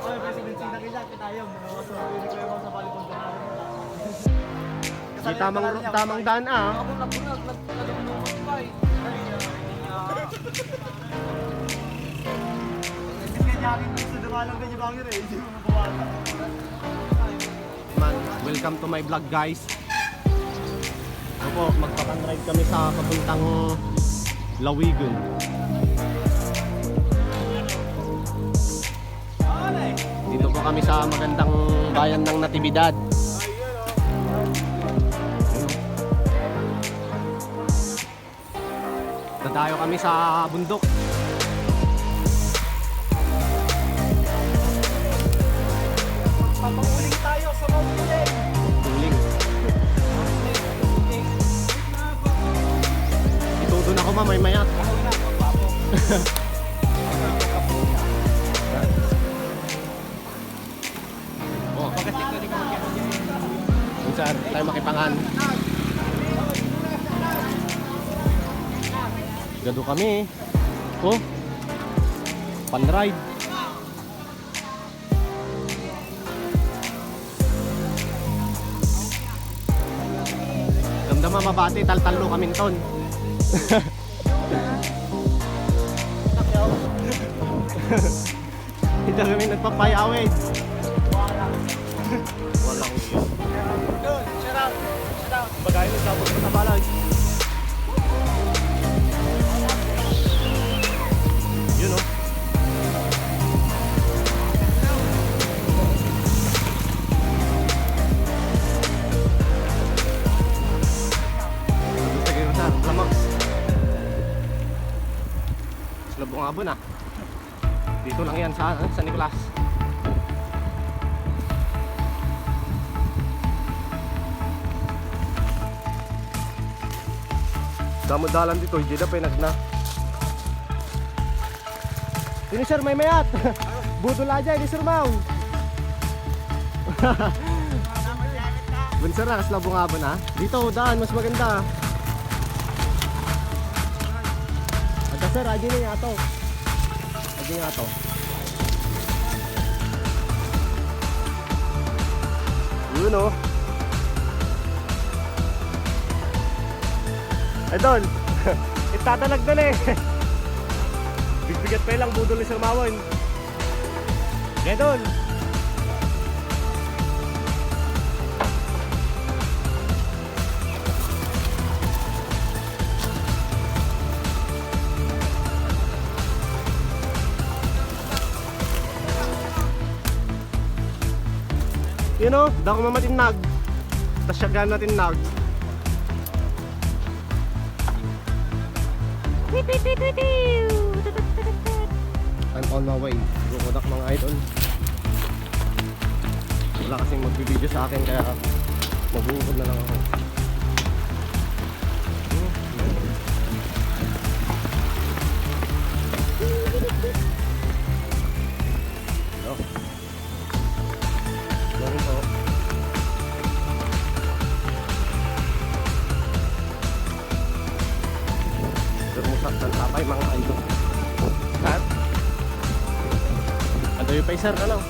Oy, may sinisina kita tayo. So, hindi ko yung sa balibon ka namin. Di tamang daan ah. Ako nabunag, nagkalunumot pa eh. Ganyakin mo sa dumalang ganyan bangir eh. Hindi mo mabawasan. Man, welcome to my vlog guys. Opo, magpapanride kami sa papuntang Lawigan. Dito po kami sa magandang bayan ng Natividad. Dadayo kami sa bundok. Papanguling tayo sa mamuling. Tuling. Itudo na ako mamay-maya. Ako na, papapo. Oh, Pagkasik na di ka magkano dyan. minsan tayo makipangan. Gado kami. Oh. Pan-ride. Damdama mabati, tal-talo kami ton. Hindi kami nagpapayawid. Walang yun. Doon, shout out. Shout out. Bagay mo sa puso na balay. Yun oh. Sige mo sir, lamang. Slabong abon ah. Dito lang yan sa Nicolas. Damodalan dito, hindi na pinagna. Ini sir, may mayat. Budol aja ini sir mau. Bunser na, kaslabong nga ba na? Dito, daan, mas maganda. Ada sir, aja nih nga to. Aja nga to. Yun oh. Idol, itatalag na eh. Bigbigat pa lang budol ni Sir Mawon. Idol. You know, dako mamatinag. Tasyagan natin nag. I'm on my way. Gukudak mga idol. Wala kasing magbibideo sa akin kaya magbuhukod na lang ako. Hello. Ganun po. Termusat dan tapay mga idol. At ano yung paisar ano?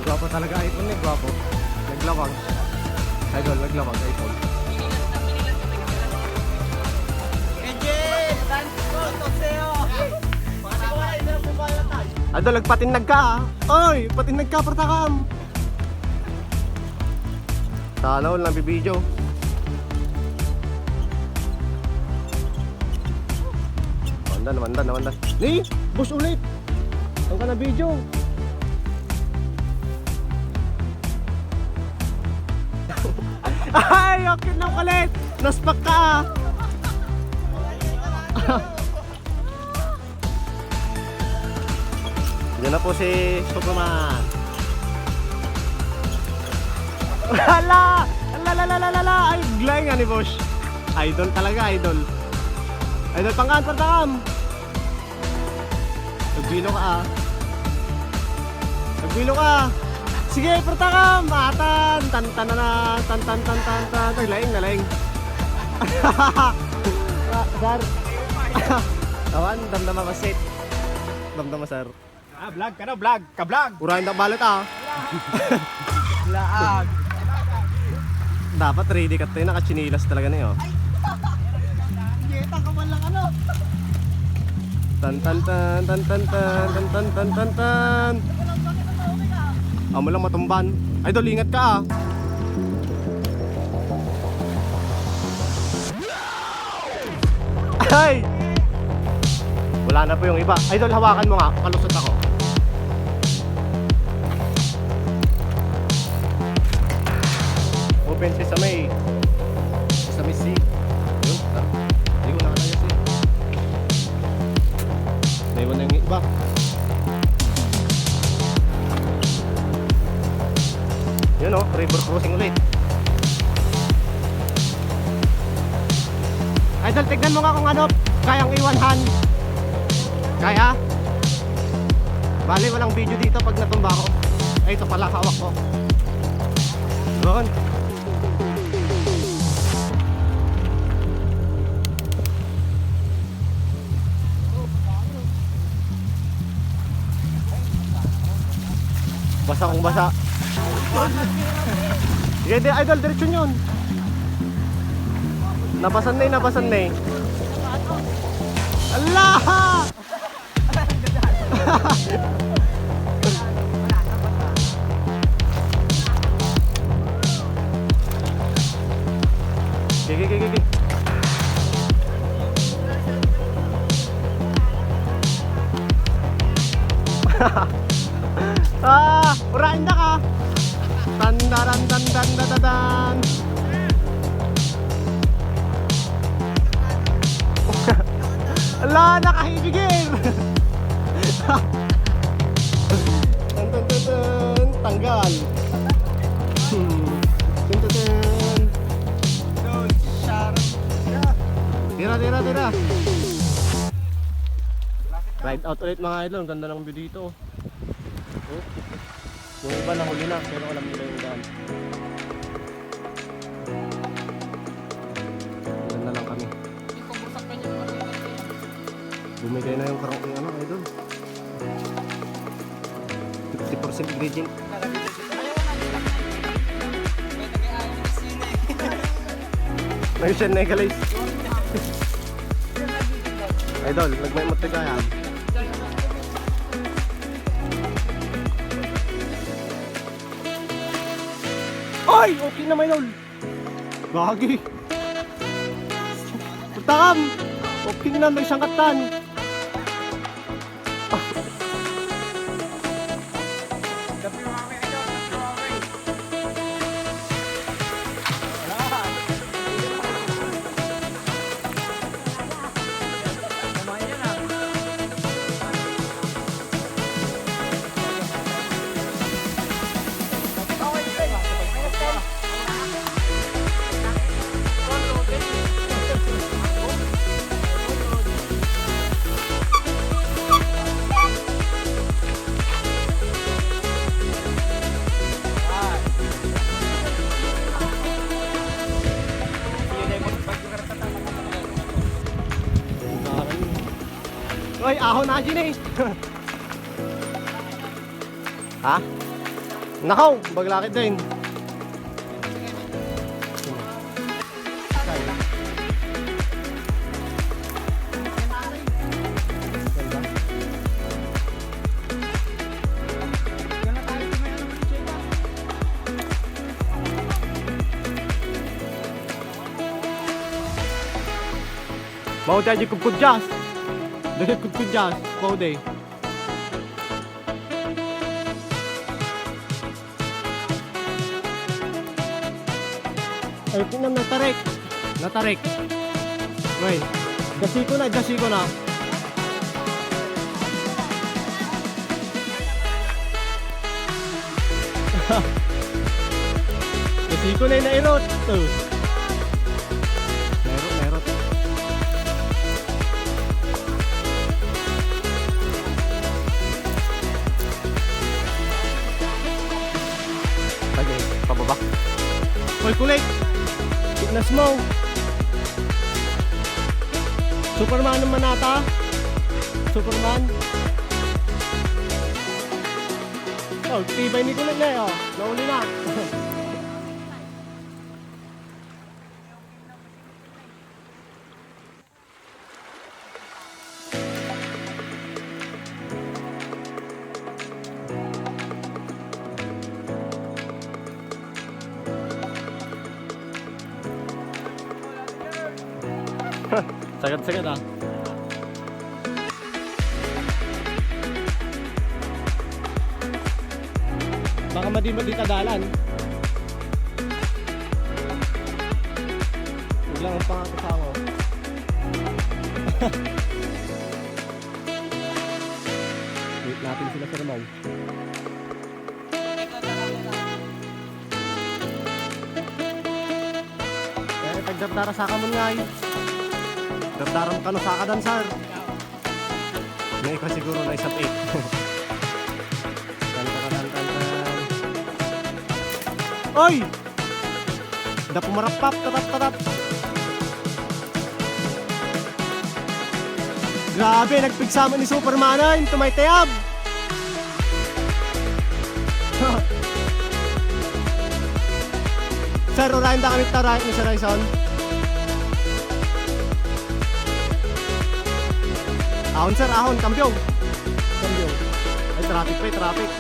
Gwapo talaga iPhone eh, gwapo. Naglawag. Idol, naglawag iPhone. Idol, nagpatinag ka ah. Oy, patinag ka, Pertakam. Sana all nabibidyo. Mandan. Ni, bus ulit. Ang ka na video. Ay, okay lang ulit. Naspak ka ah. Yan na po si Superman. Hala! Ay, glay nga ni Bosch. Idol talaga, idol. Idol pangkaan, Pertakam. Nagbilo ka ah. Nagbilo ka. Sige, Pertakam. Matan. Tan. Laing. Sir. Awan, damdama masit. Damdama sir. Vlog ka na, vlog. Ka-vlog. Urahin na balit ah. Laag. Dapat ready ka tayo, nakachinilas talaga niyo. Kita ka man lang ano. Tan tan tan tan tan tan tan tan tan tan tan. Amo lang matumban. Idol, ingat ka ah. Ay! Wala na po yung iba. Idol, hawakan mo nga. Kalusot ako. Open sesame. Sesame seed. Yun, tara. Hindi ko nakalagay siya. Naiwan na yung iba. Yun o, river crossing ulit. Idol, tignan mo nga kung ano, kayang iwanhan. Kaya? Bali, walang video dito pag natumba ko. Ay, ito pala, hawak ko. Doon. Basa kong basa. Sige, idol, diretsyon yun. Nabasan na eh, nabasan na eh. Allah! Gigi. Urain na ka. Tandaran dan dan dan dan. Ala, nakahibigin. Tanggal. Tira. Ride out ulit mga idol. Ganda ng view dito. Oh. Yung iba nahuli na, pero alam nila yung daan. Ganda lang kami. Bumigay na yung karong ano idol. 50% ingredient. May siya na guys. Idol, nagmay matigayan. Ay! Okay na may lol. Gagi. Putakam. Okay na may sangkatan. Oy, ahon na dyan eh. Ha? Nakaw, baglakit din. Mau tayo kukudjas. Dahil kukudjas, mau day. Ay, tingnan, natarik. Natarik. Wait, dasi ko na. Dasi ko na yung nairot. Nairot. Pababa. Hoy, kulik! Fitness mo! Superman ng Manata. Superman. Oh, tibay ni Kulit na oh. Nauli na. Sagad-sagad ah. Baka madi kadalan. Biglang ang pangakusango. Wait natin sila sa Ramay. Kaya tagdardara sa kamon nga eh. Dardaram ka no sa kadan sir. May ikaw siguro na isang 8. Oy! Da pumarapap, tatap. Grabe, nagpigsama ni Superman ay tumaytayab. Sir, urahin da kami taray ni Sir Raison. Ahon sir, ahon, kambyong. Ay, traffic pre, traffic.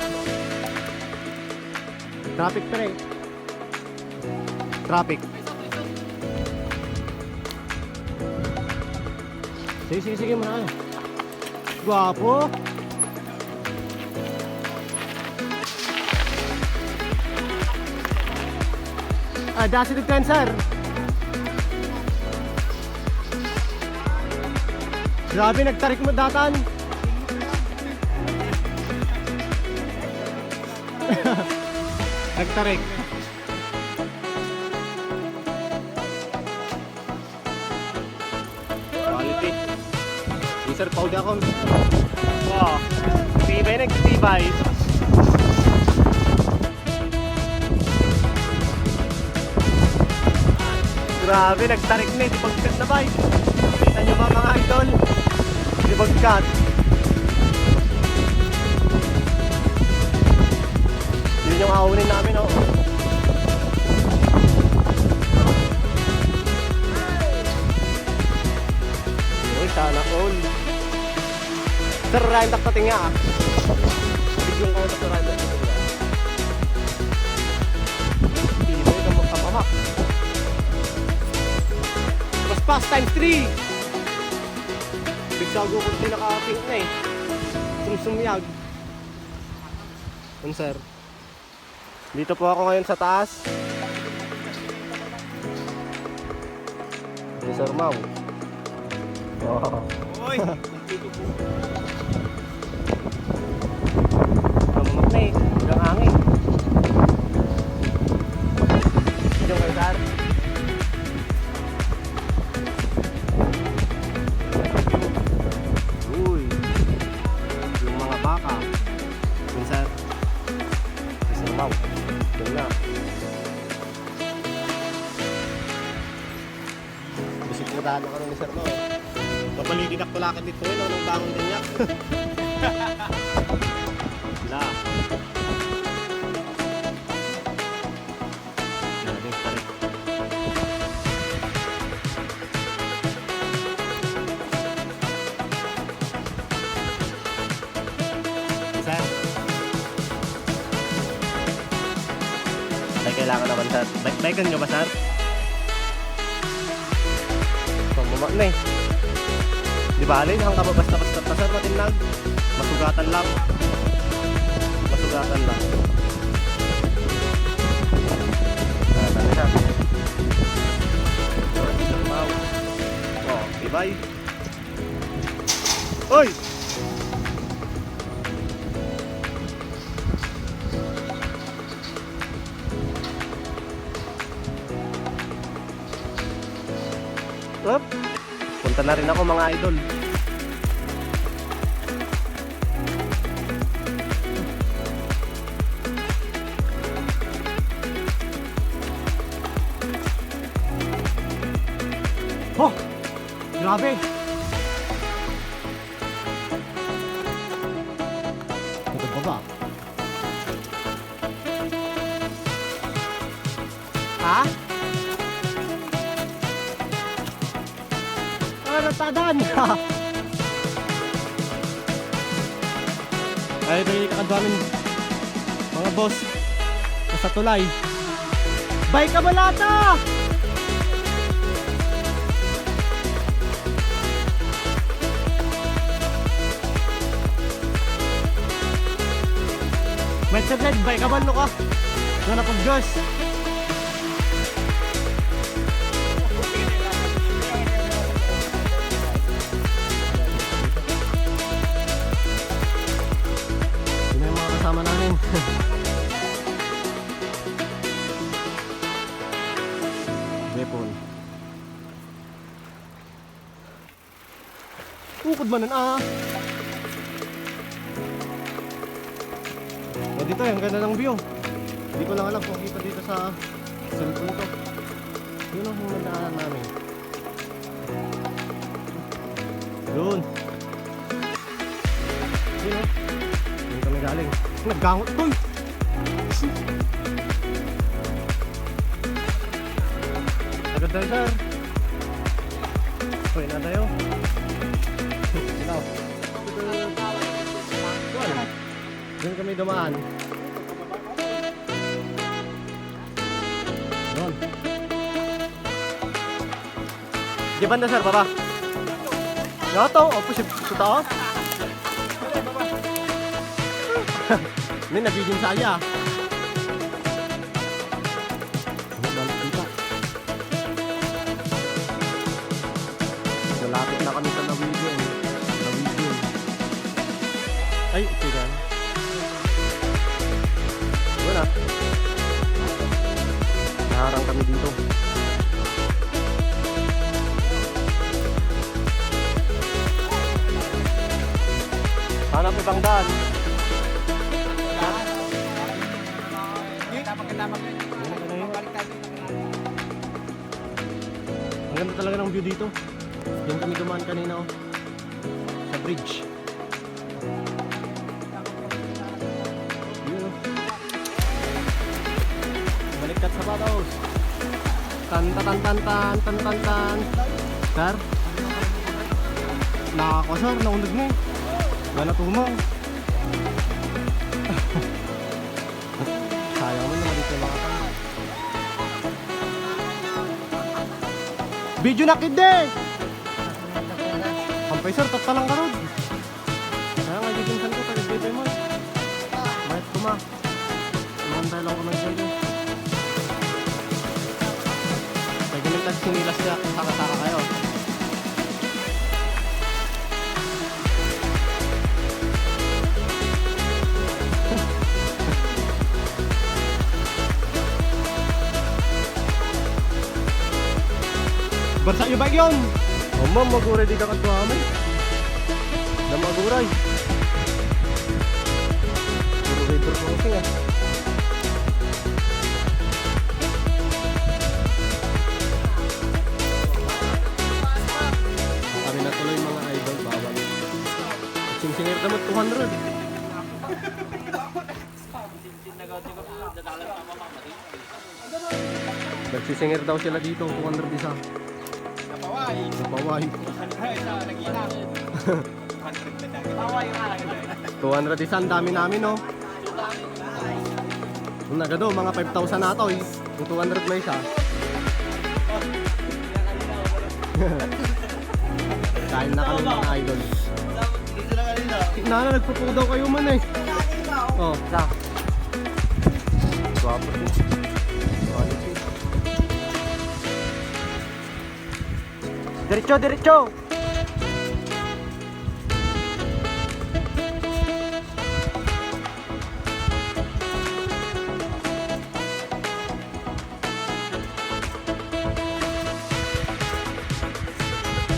Traffic pre. Traffic. Sige muna. Guwapo. Dasi the trend sir. Grabe, nagtarik mo datan. Nagtarik. Quality. Sir, paudi ako. Wow. Tibay. Grabe, nagtarik na. Di pagkat na ba? Kita nyo ba mga idol? Di pagkat. Yun yung ahawin namin, oh. Uy, sana all. Sir, Ryan, taktating nga ah. Biglang ko sa Ryan, taktating nga. Hindi mo yung magkapamak. Pas times 3. Bigsago ko din naka-pink na eh. Sumsumyag. Yun sir. Dito po ako ngayon sa taas. Ito Sir Mau. Oh. Oy, dito po. Mamak na eh. Hanggang hangin. Dito kayo sir. Uy. Yung mga baka. Yun sir. Sir Mau. Yun na. Bisip mo dahil ako ni Sir Mau. Papaligid ako lakad dito eh, nung bangon din niya. Wala. Grabe, tarik. Sir? Ay, kailangan naman sir. Baikan nyo ba sir? Pamama na eh. Di ba alin, hanggang basta-basta pa sir, matinag. Masugatan lang. Masugatan lang. Dami na. Oh, ibay. Oy! Up. Punta na rin ako mga idol. Oh! Grabe! tadan. Ay, may kakadwamin mga boss sa tulay. Bay Kabalata! May sablet, bay kabalo ka. Nga na pag-Diyos. Yun yung mga kasama namin. Bepon. Ukod man ah. O dito, ang ganda ng view. Hindi ko lang alam kung kita dito sa cellphone ko. Yun ang nandaanan namin. Doon. Yun o. Doon kami galing. Naggangot ko. Agad tayo, sir. Uy, na tayo. Ikaw. Doon kami dumaan. Doon. Di banda, sir, baba. Yato, opo si taas. Ini nabigin saya. Malapit na kami sa Nawigan. Ay, ito yan. Wala. Naharang kami dito. Hanap ibang daan. Ang ganda talaga ng view dito. Diyan kami dumaan kanina oh. Sa bridge. Yun oh. Baliktad sa Bataos. Tan tan tan tan tan tan tan. Sir. Nakako sir, naunod mo. Wala tumaw. Sayang mo naman dito mga kami. Video na kide! Ampay sir, tatalang ka ron. Kaya nga giginsan ko, talig-bebe mo. Mahit ko ma. Umantay lang ko ng sa'yo. Kaya ganit nagsinilas siya kung saka-saka kayo. Barsa yung bike yun! O ma'am, maguray di ka katuhaman. Na maguray. Puro vapor crossing ah. Kami na tuloy mga idol, bawal. Singsingir naman 200. Nagsisingir daw sila dito, 200 isa. Napaway. 200 isa, ang dami namin no. Kung nagado, mga 5,000 na ito eh. Kung 200 may isa. Kain na kami mga idol. Nana, nagpupo daw kayo man eh. Oh, sa. Guwapo din. Diretso, diretso!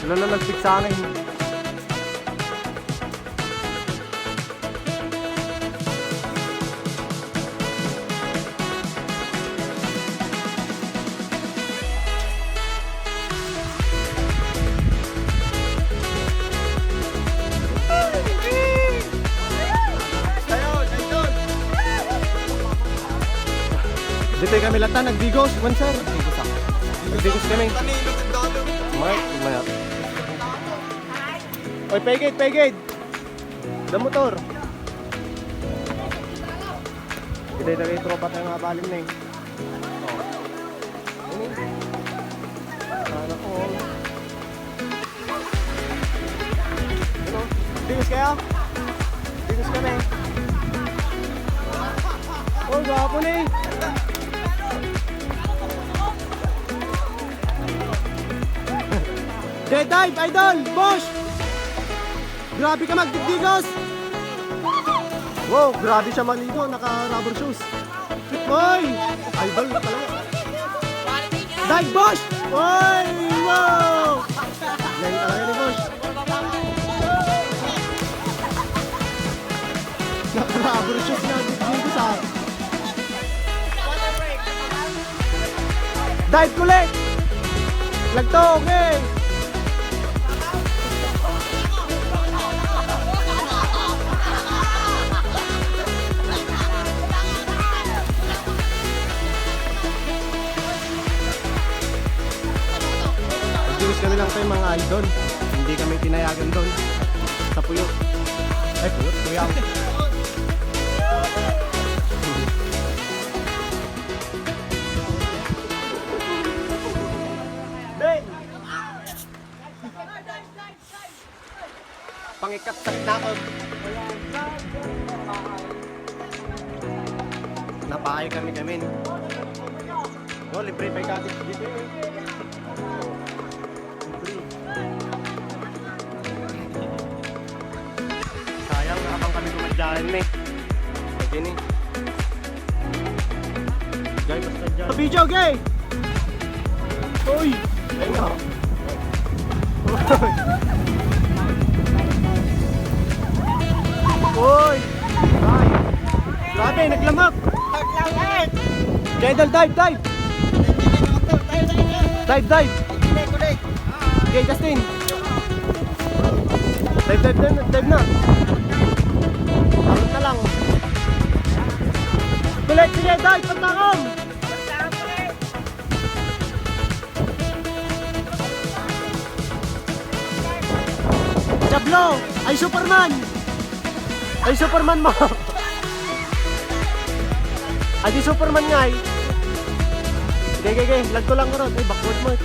Sila na nag-fix sa akin. Dito kami lata, nagdigos, man sir. Nagdigos kami. Mayat. Oy, pegate, pegate. The motor. Hindi na rin tropa tayo mga balim na eh. Oh. Ano? Sana ko. Ano? Tingos kayo? Tingos kami. Oh, gwapo na eh. Dead dive, idol! Boss! Grabe ka magdigdigos! Wow, grabe siya maligo, naka-rubber shoes. Hoy! Idol pala. Dive, boss! Hoy! Wow! Yan talaga ni boss. Naka-rubber shoes na digdigos ha. Dive kulit! Lagto, okay! Kami lang tayo mga idol. Hindi kami tinayagan doon sa Puyot. Ay, Puyot, Puyang. Pangikaksak na ako. Napaay kami. Oh, libre pa ikatis dito eh. Sayang, nakapang kami kumadyahan eh. Pwede ni. Gay, basta dyan. Video, gay! Uy! Ayun na. Uy! Ay! Grabe, naglamok! Idol, dive! Dive! Okay, Justin! Dive na! Takot na lang! Tulit, sige, dive! Pagtakam! Jablo! Ay Superman! Ay Superman mo! Ay di Superman nga eh! Gay, lagto lang ko ron. Ay, backward mo.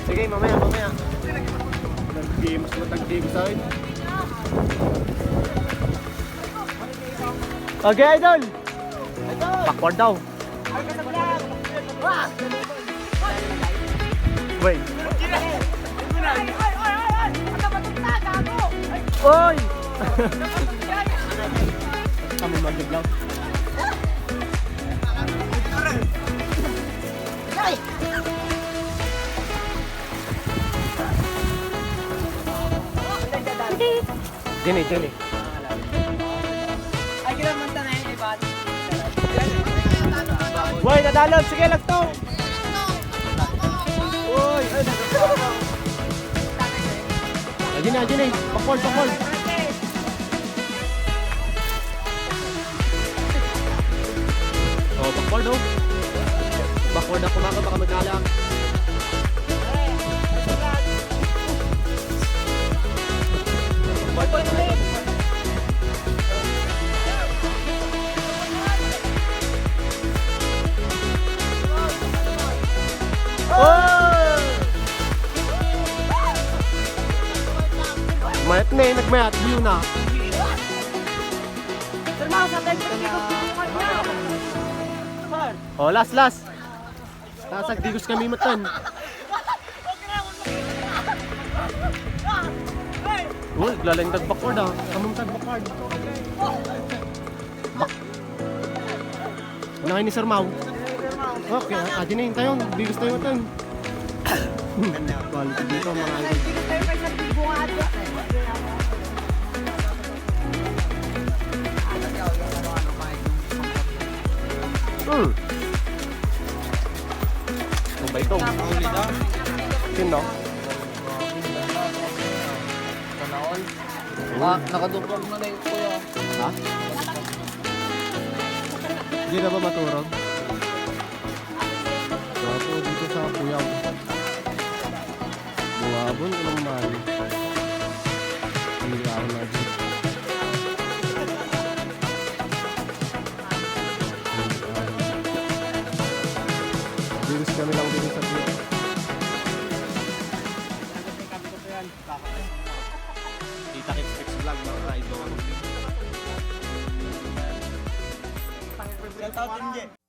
Sige, mamaya. Mas matagdi ko sa akin. Okay, idol! Backward daw. Wait. Oy! Kami mag-vlog. Dini. Ay, kailangan na yun, Ivan. Boy, nadalon. Sige, lagto. Uy! Ajin. Pakol. Oh, pakol daw. Backward ako mga baka magkalang. Mayat na eh, nagmayat, view na. Oh, last. Tasag, digos kami matan. Uy, lalang tag-backward ah. Kamong tag-backward. Unahin ni Sir Mau. Okay, adin na yun tayo. Digos tayo matan. Quality dito mga idol. Ano ba ito? Sino? Nakol. Nakadugtong na yung kuya. Ha? Hindi na ba maturog? Ako dito sa Puyaw. Buwabon ko naman. Hindi ako na dito. Diris kami lang dito sa dito. Kita Kicks Vlog mga idol. Shout out din, Je.